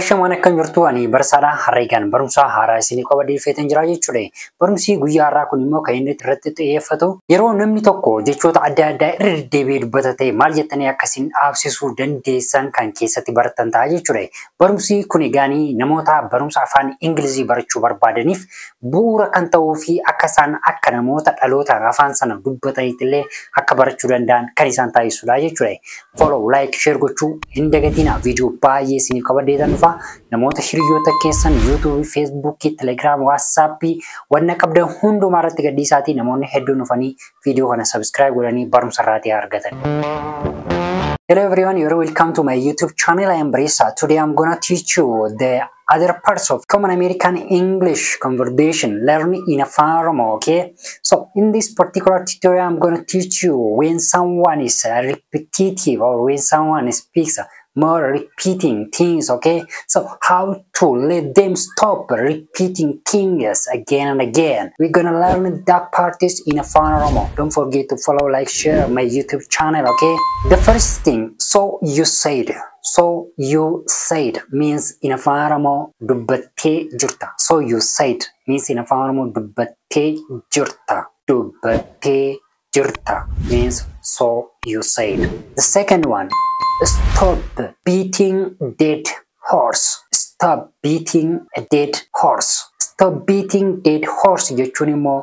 Ashamaan akkan jirtu ani barsaadhaan harreegaan barumsa haaraa isinii qabadee dhufeetan jira jechuudha. Barumsi guyyaa har'aa kun immoo kan inni irratti xiyyeeffatu yeroo namni tokko jechoota adda addaa irra deddeebi'ee dubbata ta'e maal jettanii akkasiin dhaabsisuu dandeessan kan keessatti baratan ta'a jechuudha. Barumsi kun egaanii namoota barumsa afaan Ingilizii barachuu barbaadaniif bu'uura kan ta'uu fi akka isaan akka namoota dhalootaan afaan sana dubbataniitillee akka barachuu danda'an kan isaan taasisudha jechuudha. Follow, like, share gochuu hin dagatinaa. Viidiyoo baay'ee isinii qabadee namoota hiriyoota keessan YouTube, Facebook, Telegram, WhatsApp wanna qabdan hundumaa irratti gadhiisaatii namoonni hedduun dhufanii viidiyoo kana subscribe godhanii barumsa irraatii argatan. Hello everyone, you're welcome to my YouTube channel. I am Beresa. Today I'm gonna teach you the other parts of common American English conversation, learn in Afaan Oromo, okay? So in this particular tutorial, I'm gonna teach you when someone is repetitive or when someone speaks more repeating things, okay? So how to let them stop repeating things again and again. We're gonna learn that part is in Afaan Oromo. Don't forget to follow, like, share my YouTube channel, okay? The first thing, so you said. So you said means in Afaan Oromo dubbattee jirta. So you said means in Afaan Oromo dubbattee jirta. Dubbattee jirta means so you said. The second one, stop beating dead horse. Stop beating a dead horse. Stop beating dead horse jechuun immoo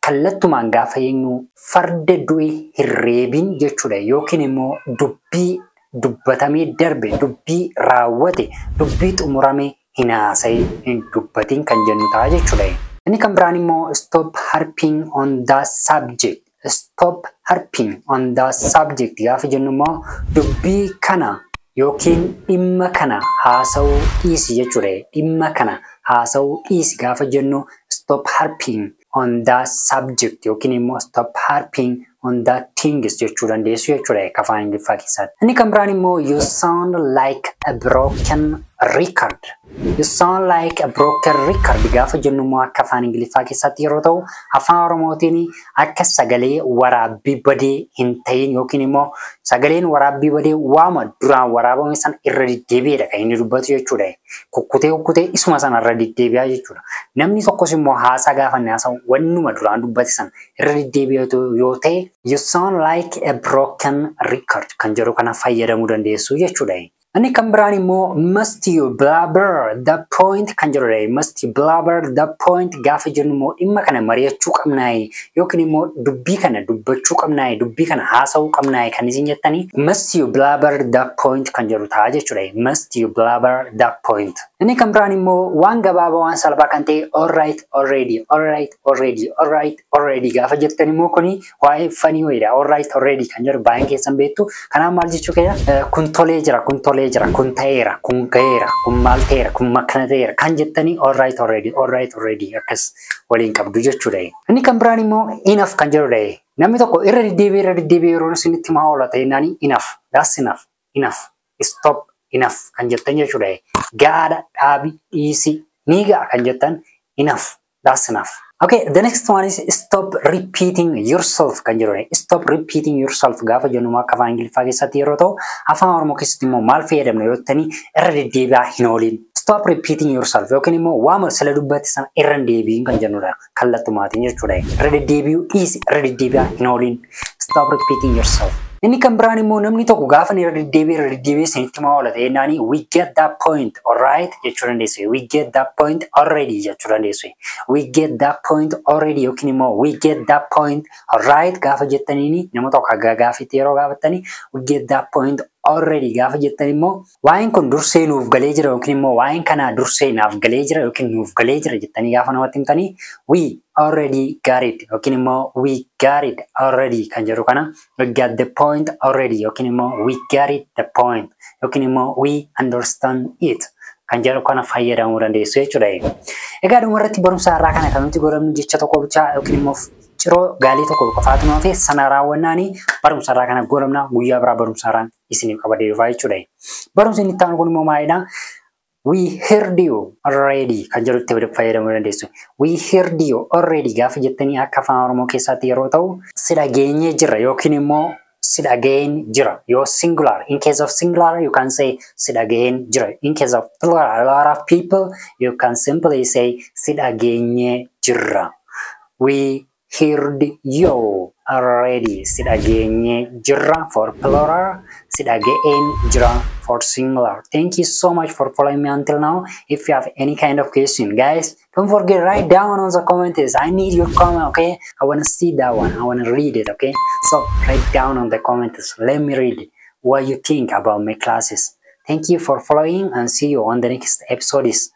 kallattumaan gaafa jennu farda du'e hin reebin jechuudha. Yookiin immoo dubbii dubbatamee darbe, dubbii raawwate, dubbii xumurame hin haasa'in hin dubbatin kan jennu ta'a jechuudha. Inni kan biraan immoo stop harping on the subject. Stop harping on the subject gaafa jennu immoo dubbii kana yookiin dhimma kana haasa'uu dhiisi jechuudha. Dhimma kana haasa'uu dhiisi gaafa jennu stop harping on the subject yookiin immoo stop harping on the things jechuu dandeessu jechuudha afaan Ingiliffaa keessatti. Inni kan biraan immoo you sound like a broken record. You sound like a broken record gaafa jennu immoo akka afaan Ingiliffaa keessatti yeroo ta'u afaan Oromootiin akka sagalee waraabbii badee hin ta'in yookiin immoo sagaleen waraabbii badee waama duraan waraabame san irra deddeebi'edha kan inni dubbatu jechuudha. Kukkutee isuma sana irra deddeebi'a jechuudha. Namni tokkos immoo haasaa gaafa inni haasa'u wannuma duraan dubbate san irra deddeebi'atu yoo ta'e you sound like a broken record kan jedhu kana fayyadamuu dandeessu jechuudha. Inni kan biraan immoo must you blabber the point kan jedhudha. Must you blabber the point gaafa jennu immoo dhimma kana mari'achuu qabnaayi yookiin immoo dubbii kana dubbachuu qabnaayi, dubbii kana haasa'uu qabnaayi kan isin jettanii must you blabber the point kan jedhu ta'a jechuudha. Must you blabber the point. Inni kan biraan immoo waan gabaabaa waan salphaa kan ta'e alright already, alright already, alright already gaafa jettan immoo kuni waa'ee fanii wayiidha. Alright already kan jedhu baay'een keessan beektu. Kanaaf maal jechuu keenya kun tolee jira, kun tolee jira, kun ta'eera, kun ga'eera, kun maal ta'eera, kun makkana ta'eera kan jettanii alright already akkas waliin qabdu jechuudha. Inni kan biraan immoo enough kan jedhudha. Namni tokko irra deddeebi'ee yeroo isinitti maa oola ta'e naani enough, that's enough, enough, stop, enough kan jettan jechuudha. Gaadha, dhaabi, dhiisi, ni ga'a kan jettan enough, that's enough. Okay, the next one is stop repeating yourself kan jedhudha. Stop repeating yourself gaafa jennu akka afaan Ingiliffaa keessatti yeroo ta'u afaan Oromoo keessatti immoo maal fayyadamna yoo ta'ani irra deddeebi'aa hin oolin. Stop repeating yourself yookiin immoo waama sila dubbatti sana irra deebiin kan jennudha kallattumaatiin jechuudha. Irra deddeebi'uu dhiisi, irra deddeebi'aa hin oolin. Stop repeating yourself. Inni kan biraan immoo namni tokko gaafa irra deddeebi'ee isinitti maa oola ta'e naani we get that point, alright jechuu dandeessu. We get that point already jechuu dandeessu. We get that point already yookiin immoo we get that point alright gaafa jettaniini nama tokko gaafitti yeroo gaafattanii we get that point already gaafa jettan immoo waa'een kun dursee nuuf galee jira yookiin immoo waa'een kana dursee naaf galee jira yookiin nuuf galee jira jettanii gaafa namatti himtanii we already got it yookiin immoo we got it already kan jedhu kana we got the point already yookiin immoo we got it the point yookiin immoo we understand it kan jedhu kana fayyadamuu dandeessu jechuudha. Egaa dhumarratti barumsa irraa kana kan nuti godhamnu jecha tokko bichaa yookiin immoo ciroo gaalii tokko qofaatuma fi sana raawwannaani barumsa irraa kana godhamna guyyaa biraa barumsa irraan isiniif qabadee dhufaa jechuudha. Barumsi inni ta'an kun immoo maalidha? We heard you already kan jedhutti fayyadamuu dandeessu. We heard you already gaafa jettanii akka afaan Oromoo keessatti yeroo ta'u si dhageenyee jirra yookiin immoo sit again jira. Your singular. In case of singular, you can say sit again jira. In case of plural, a lot of people, you can simply say sit again jira. We heard you already. Sit again jira for plural. Sit again jira for singular. Thank you so much for following me until now. If you have any kind of question, guys, don't forget, write down on the comments. I need your comment, okay? I want to see that one. I want to read it, okay? So write down on the comments. Let me read what you think about my classes. Thank you for following and see you on the next episodes.